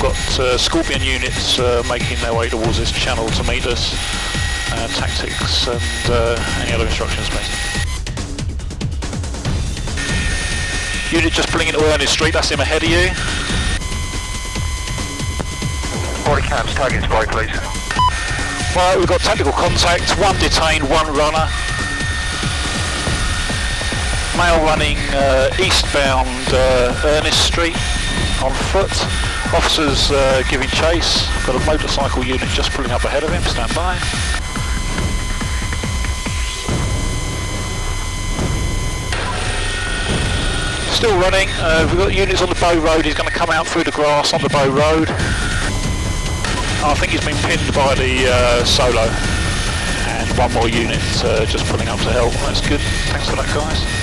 we've got Scorpion units making their way towards this channel to meet us. Tactics and any other instructions, please. Unit just pulling into Ernest Street, that's him ahead of you. 40 cams, target spotted, please. Right, we've got tactical contact, one detained, one runner. Male running eastbound Ernest Street on foot. Officers giving chase. Got a motorcycle unit just pulling up ahead of him, stand by. Still running, we've got units on the Bow Road, he's going to come out through the grass on the Bow Road. I think he's been pinned by the Solo. And one more unit just pulling up to help, that's good, thanks for that guys.